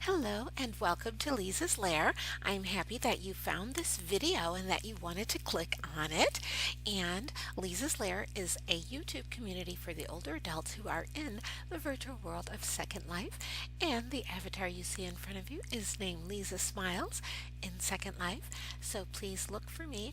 Hello and welcome to Leezah's Lair. I'm happy that you found this video and that you wanted to click on it. And Leezah's Lair is a YouTube community for the older adults who are in the virtual world of Second Life. And the avatar you see in front of you is named LeezahSmiles in Second Life. So please look for me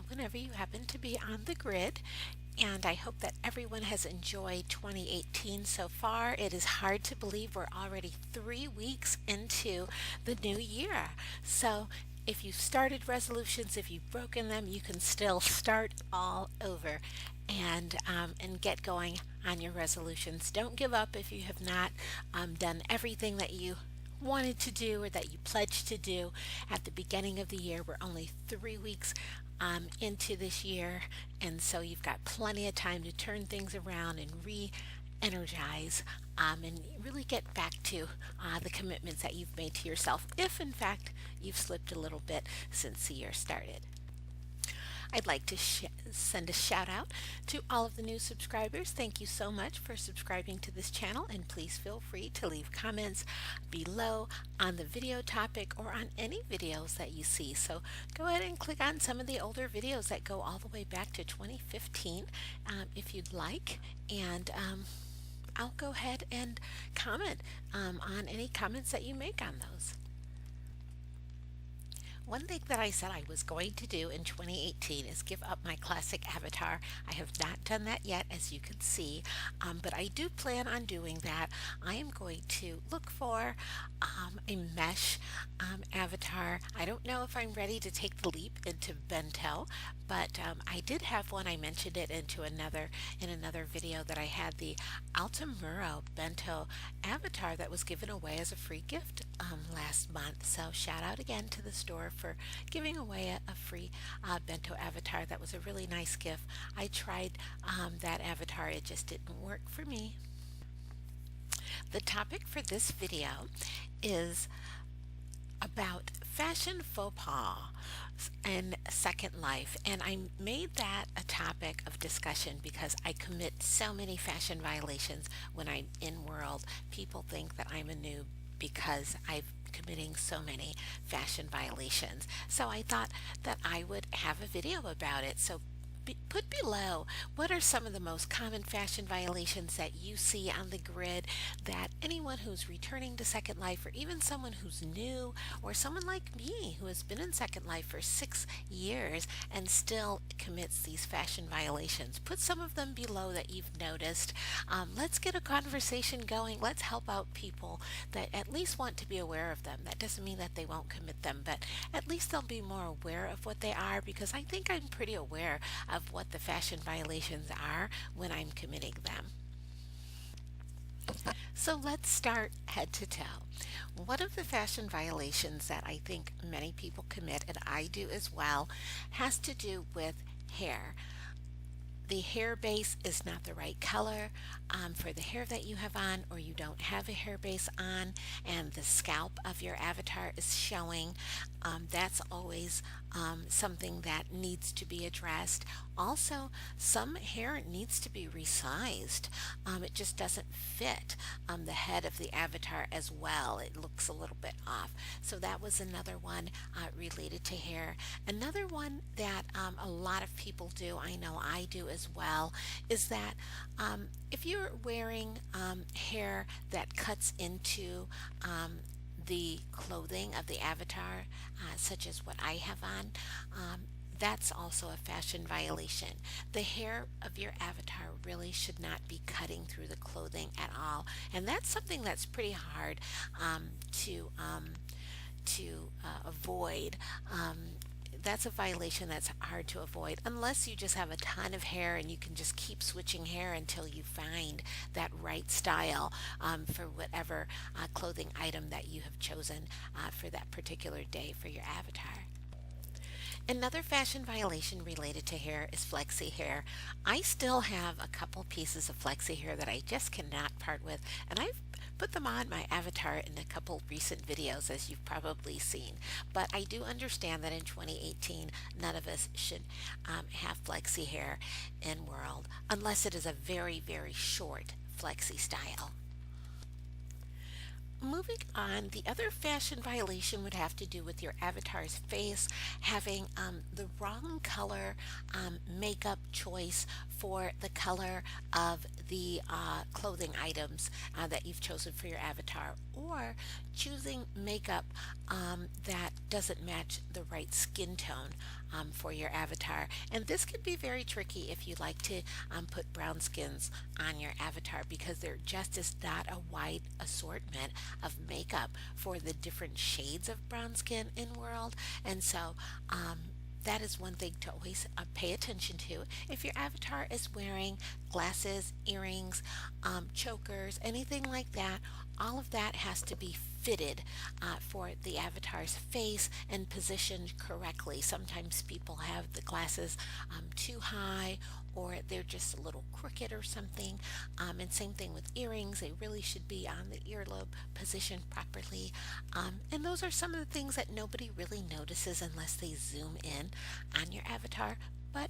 whenever you happen to be on the grid. And I hope that everyone has enjoyed 2018 so far. It is hard to believe we're already 3 weeks into the new year. So if you've started resolutions, if you've broken them, you can still start all over and get going on your resolutions. Don't give up if you have not done everything that you wanted to do or that you pledged to do at the beginning of the year. We're only 3 weeks into this year, and so you've got plenty of time to turn things around and re-energize and really get back to the commitments that you've made to yourself, if in fact you've slipped a little bit since the year started. I'd like to send a shout out to all of the new subscribers. Thank you so much for subscribing to this channel, and please feel free to leave comments below on the video topic or on any videos that you see. So go ahead and click on some of the older videos that go all the way back to 2015 if you'd like, and I'll go ahead and comment on any comments that you make on those. One thing that I said I was going to do in 2018 is give up my classic avatar. I have not done that yet, as you can see, but I do plan on doing that. I am going to look for a mesh avatar. I don't know if I'm ready to take the leap into bento, but I did have one. I mentioned it in another video that I had the Altamuro bento avatar that was given away as a free gift last month. So shout out again to the store for giving away a free bento avatar. That was a really nice gift. I tried that avatar. It just didn't work for me. The topic for this video is about fashion faux pas in Second Life, and I made that a topic of discussion because I commit so many fashion violations when I'm in world. People think that I'm a noob because I've committing so many fashion violations. So I thought that I would have a video about it. So put below, what are some of the most common fashion violations that you see on the grid that anyone who's returning to Second Life, or even someone who's new, or someone like me who has been in Second Life for 6 years and still commits these fashion violations. Put some of them below that you've noticed. Let's get a conversation going. Let's help out people that at least want to be aware of them. That doesn't mean that they won't commit them, but at least they'll be more aware of what they are, because I think I'm pretty aware of what the fashion violations are when I'm committing them. So let's start head to toe. One of the fashion violations that I think many people commit, and I do as well, has to do with hair. The hair base is not the right color for the hair that you have on, or you don't have a hair base on and the scalp of your avatar is showing. That's always something that needs to be addressed. Also, some hair needs to be resized. It just doesn't fit the head of the avatar as well. It looks a little bit off. So that was another one related to hair. Another one that a lot of people do, I know I do as well, is that if you're wearing hair that cuts into the clothing of the avatar, such as what I have on, that's also a fashion violation. The hair of your avatar really should not be cutting through the clothing at all, and that's something that's pretty hard to avoid. That's a violation that's hard to avoid unless you just have a ton of hair and you can just keep switching hair until you find that right style for whatever clothing item that you have chosen for that particular day for your avatar. Another fashion violation related to hair is flexi hair. I still have a couple pieces of flexi hair that I just cannot part with, and I've put them on my avatar in a couple recent videos, as you've probably seen. But I do understand that in 2018, none of us should have flexi hair in world, unless it is a very, very short flexi style. Moving on, the other fashion violation would have to do with your avatar's face having the wrong color makeup choice for the color of the clothing items that you've chosen for your avatar, or choosing makeup that doesn't match the right skin tone for your avatar. And this can be very tricky if you like to put brown skins on your avatar, because there just is not a wide assortment of makeup for the different shades of brown skin in world. And so that is one thing to always pay attention to. If your avatar is wearing glasses, earrings, chokers, anything like that, all of that has to be fitted for the avatar's face and positioned correctly. Sometimes people have the glasses too high, or they're just a little crooked or something. And same thing with earrings, they really should be on the earlobe positioned properly. And those are some of the things that nobody really notices unless they zoom in on your avatar. But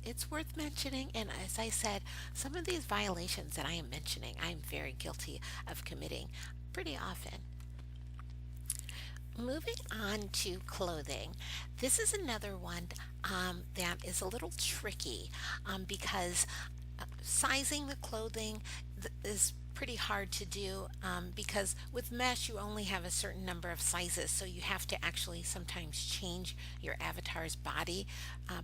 it's worth mentioning, and as I said, some of these violations that I am mentioning, I am very guilty of committing pretty often. Moving on to clothing, this is another one that is a little tricky because sizing the clothing is pretty hard to do because with mesh you only have a certain number of sizes, so you have to actually sometimes change your avatar's body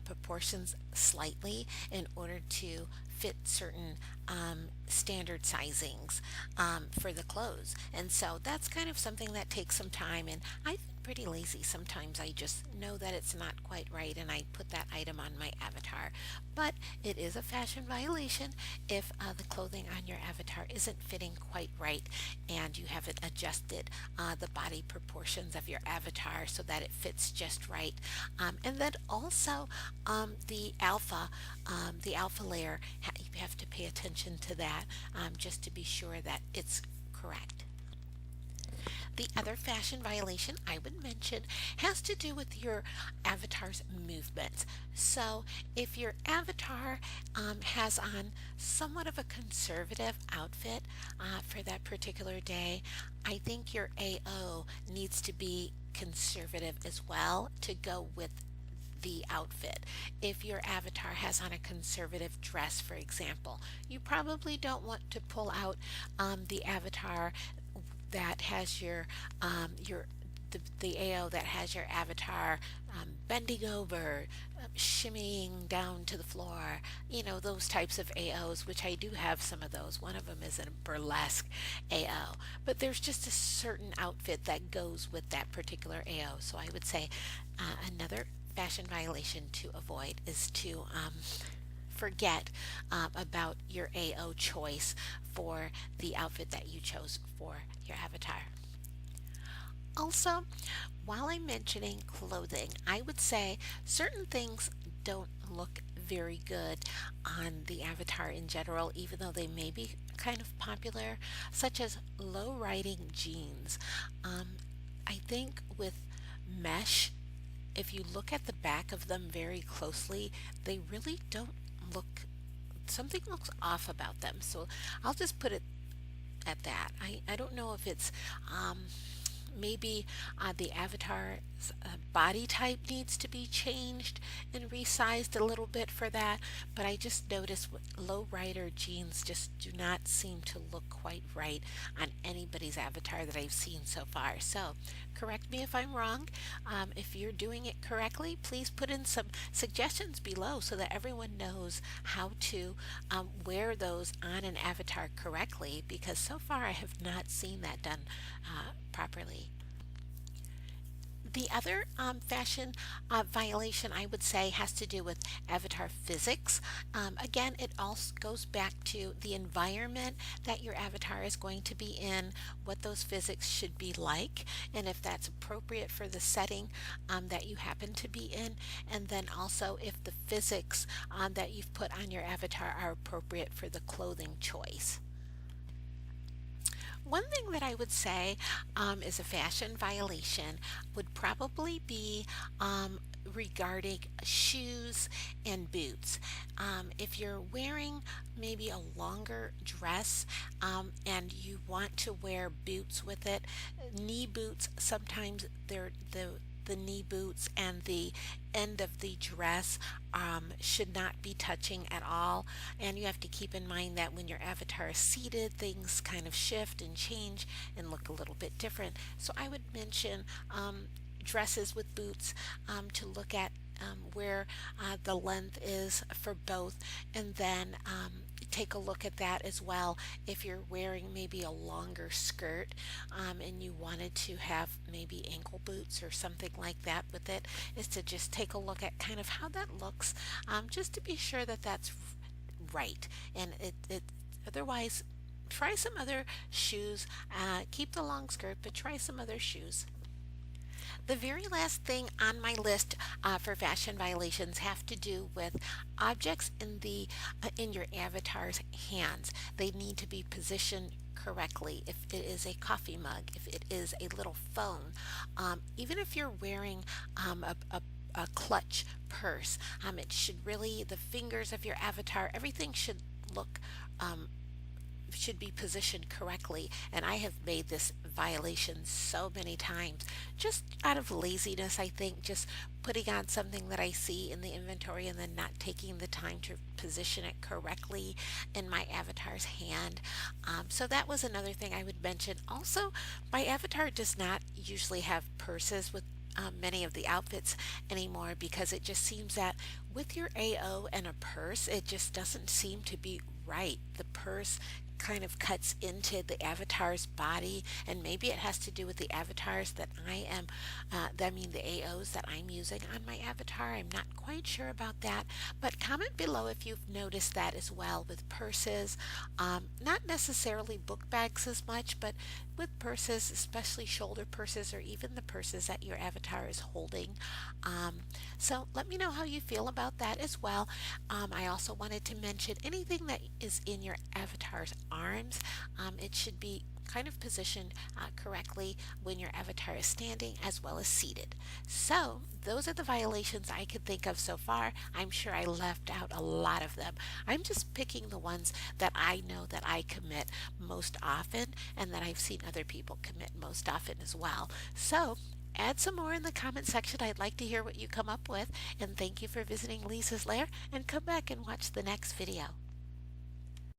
proportions slightly in order to fit certain standard sizings for the clothes. And so that's kind of something that takes some time, and I've been pretty lazy. Sometimes I just know that it's not quite right and I put that item on my avatar. But it is a fashion violation if the clothing on your avatar isn't fitting quite right and you haven't adjusted the body proportions of your avatar so that it fits just right. And then also the alpha layer, you have to pay attention to that just to be sure that it's correct. The other fashion violation I would mention has to do with your avatar's movements. So, if your avatar has on somewhat of a conservative outfit for that particular day, I think your AO needs to be conservative as well to go with the outfit. If your avatar has on a conservative dress, for example, you probably don't want to pull out the avatar that has your the AO that has your avatar bending over, shimmying down to the floor, those types of AOs, which I do have some of those. One of them is a burlesque AO, but there's just a certain outfit that goes with that particular AO. So I would say another fashion violation to avoid is to forget about your AO choice for the outfit that you chose for your avatar. Also, while I'm mentioning clothing, I would say certain things don't look very good on the avatar in general, even though they may be kind of popular, such as low riding jeans. I think with mesh, if you look at the back of them very closely, they really don't look, something looks off about them. So I'll just put it at that. I don't know if it's maybe the avatar's body type needs to be changed and resized a little bit for that, but I just noticed low rider jeans just do not seem to look quite right on anybody's avatar that I've seen so far. So correct me if I'm wrong. If you're doing it correctly, please put in some suggestions below so that everyone knows how to wear those on an avatar correctly, because so far I have not seen that done properly. The other fashion violation I would say has to do with avatar physics. Again, it also goes back to the environment that your avatar is going to be in, what those physics should be like, and if that's appropriate for the setting that you happen to be in, and then also if the physics that you've put on your avatar are appropriate for the clothing choice. One thing that I would say is a fashion violation would probably be regarding shoes and boots. If you're wearing maybe a longer dress and you want to wear boots with it, knee boots, sometimes they're the knee boots and the end of the dress should not be touching at all. And you have to keep in mind that when your avatar is seated, things kind of shift and change and look a little bit different. So I would mention dresses with boots to look at where the length is for both, and then take a look at that as well. If you're wearing maybe a longer skirt and you wanted to have maybe ankle boots or something like that with it, is to just take a look at kind of how that looks, just to be sure that that's right. And it otherwise, try some other shoes. Keep the long skirt, but try some other shoes. The very last thing on my list for fashion violations have to do with objects in your avatar's hands. They need to be positioned correctly. If it is a coffee mug, if it is a little phone, even if you're wearing a clutch purse, it should really, the fingers of your avatar, everything should be positioned correctly. And I have made this violation so many times just out of laziness. I think just putting on something that I see in the inventory and then not taking the time to position it correctly in my avatar's hand. So that was another thing I would mention. Also, my avatar does not usually have purses with many of the outfits anymore, because it just seems that with your AO and a purse, it just doesn't seem to be right. The purse kind of cuts into the avatar's body, and maybe it has to do with the avatars that I mean the AOs that I'm using on my avatar. I'm not quite sure about that, but comment below if you've noticed that as well with purses. Not necessarily book bags as much, but with purses, especially shoulder purses or even the purses that your avatar is holding. So let me know how you feel about that as well. I also wanted to mention anything that is in your avatar's arms. It should be kind of positioned correctly when your avatar is standing as well as seated. So those are the violations I could think of so far. I'm sure I left out a lot of them. I'm just picking the ones that I know that I commit most often and that I've seen other people commit most often as well. So add some more in the comment section. I'd like to hear what you come up with. And thank you for visiting Leezah's Lair, and come back and watch the next video.